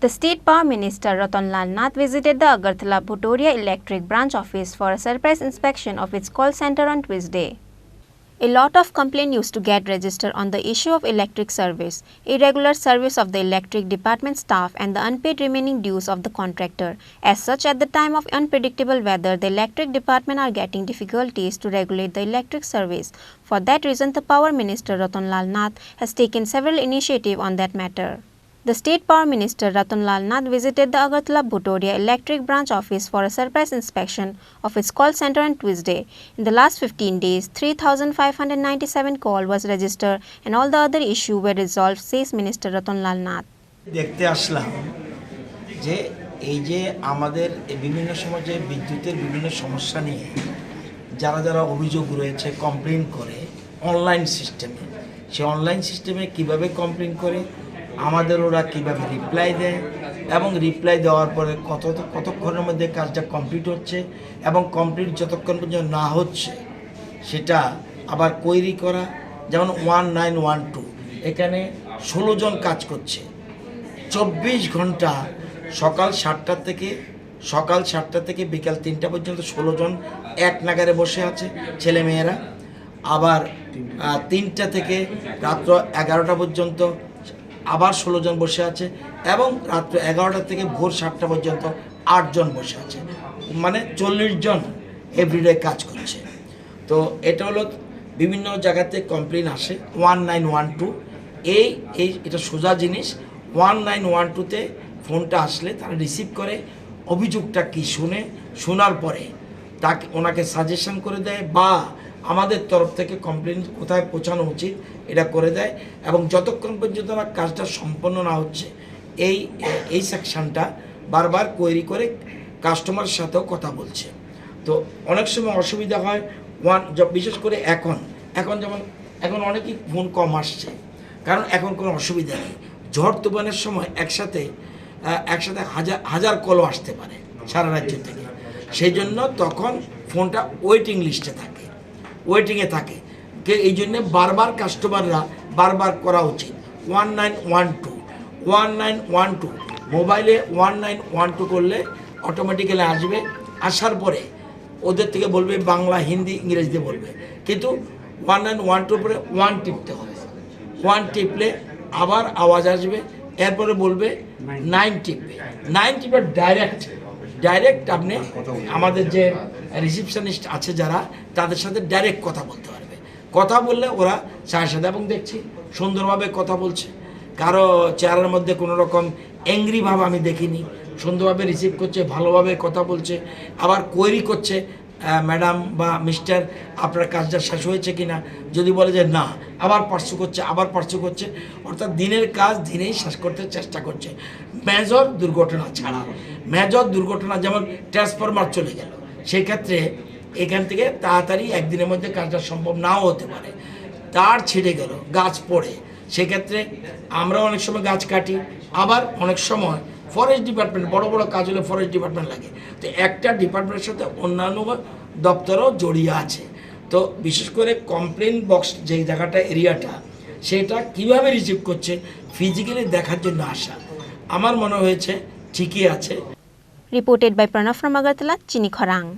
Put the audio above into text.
The State Power Minister Ratan Nath visited the Agartala Bhutoria Electric Branch Office for a surprise inspection of its call center on Tuesday. A lot of complaint used to get registered on the issue of electric service, irregular service of the electric department staff and the unpaid remaining dues of the contractor. As such, at the time of unpredictable weather, the electric department are getting difficulties to regulate the electric service. For that reason, the Power Minister Ratan Nath has taken several initiatives on that matter. The State Power Minister Ratan Nath visited the Agartala Bhutoria Electric Branch Office for a surprise inspection of its call center on Tuesday. In the last 15 days, 3,597 calls was registered and all the other issues were resolved, says Minister Ratan Nath. দেখতে আসলাম যে এই যে আমাদের বিভিন্ন সময় যে বিদ্যুতের বিভিন্ন সমস্যা নিয়ে যারা যারা অভিযোগ রয়েছে কমপ্লেইন করে অনলাইন সিস্টেমে সেই অনলাইন সিস্টেমে কিভাবে কমপ্লেইন করে আমাদের ওরা কীভাবে রিপ্লাই দেয় এবং রিপ্লাই দেওয়ার পরে কতক্ষণের মধ্যে কাজটা কমপ্লিট হচ্ছে এবং কমপ্লিট যতক্ষণ পর্যন্ত না হচ্ছে সেটা আবার কোয়েরি করা। যেমন 1912 এখানে 16 জন কাজ করছে 24 ঘন্টা সকাল 7টা থেকে বিকাল 3টা পর্যন্ত 16 জন এক নাগারে বসে আছে ছেলেমেয়েরা। আবার 3টা থেকে রাত্র 11টা পর্যন্ত আবার 16 জন বসে আছে এবং রাত্র 11টা থেকে ভোর 7টা পর্যন্ত 8 জন বসে আছে, মানে 40 জন এভরিডে কাজ করছে। তো এটা হলো বিভিন্ন জায়গাতে কমপ্লেন আসে 1912 এটা সোজা জিনিস। 1912-তে ফোনটা আসলে তারা রিসিভ করে অভিযোগটা কি শোনার পরে ওনাকে সাজেশন করে দেয় বা আমাদের তরফ থেকে কমপ্লেন কোথায় পৌঁছানো উচিত এটা করে দেয় এবং যতক্ষণ পর্যন্ত না কাজটা সম্পন্ন না হচ্ছে এই সেকশনটা বারবার কোয়েরি করে কাস্টমারের সাথেও কথা বলছে। তো অনেক সময় অসুবিধা হয় বিশেষ করে এখন যেমন এখন অনেকই ফোন কম আসছে, কারণ এখন কোনো অসুবিধা নেই। ঝড় তুফানের সময় একসাথে হাজার কলও আসতে পারে সারা রাজ্য থেকে, সেই জন্য তখন ফোনটা ওয়েটিংয়ে থাকে এই জন্যে বারবার কাস্টমাররা বারবার করা উচিত 1912 মোবাইলে 1912 করলে অটোমেটিক্যালি আসবে। আসার পরে ওদের থেকে বলবে বাংলা হিন্দি ইংরেজিতে বলবে, কিন্তু 1912 পরে 1 টিপতে হবে। 1 টিপলে আবার আওয়াজ আসবে, এরপরে বলবে 9 টিপবে। 9 টিপে ডাইরেক্ট আপনি আমাদের যে রিসিপশনিস্ট আছে যারা তাদের সাথে ডাইরেক্ট কথা বলতে পারবে। কথা বললে ওরা সাথে এবং দেখছি সুন্দরভাবে কথা বলছে, কারো চেহারার মধ্যে কোনো রকম অ্যাংরি ভাব আমি দেখিনি, সুন্দরভাবে রিসিভ করছে, ভালোভাবে কথা বলছে। আবার কোয়েরি করছে ম্যাডাম বা মিস্টার আপনার কাজটা শেষ হয়েছে কি না, যদি বলে যে না আবার পার্সু করছে অর্থাৎ দিনের কাজ দিনেই শেষ করতে চেষ্টা করছে। মেজর দুর্ঘটনা ছাড়া, মেজর দুর্ঘটনা যেমন ট্রান্সফরমার চলে গেল, সেই ক্ষেত্রে এখান থেকে তাড়াতাড়ি একদিনের মধ্যে কাজটা সম্ভব নাও হতে পারে। তার ছিঁড়ে গেল, গাছ পড়ে, সেক্ষেত্রে আমরা অনেক সময় গাছ কাটি, আবার অনেক সময় ফরেস্ট ডিপার্টমেন্ট বড় কাজ হলে ফরেস্ট ডিপার্টমেন্ট লাগে। তো একটা ডিপার্টমেন্টের সাথে অন্যান্য দপ্তরও জড়িয়ে আছে। তো বিশেষ করে কমপ্লেন বক্স যেই জায়গাটা এরিয়াটা সেটা কিভাবে রিসিভ করছে ফিজিক্যালি দেখার জন্য আসা আমার মনে হয়েছে ঠিকই আছে। Reported by Pranav from Agartala, Chini, Khorang.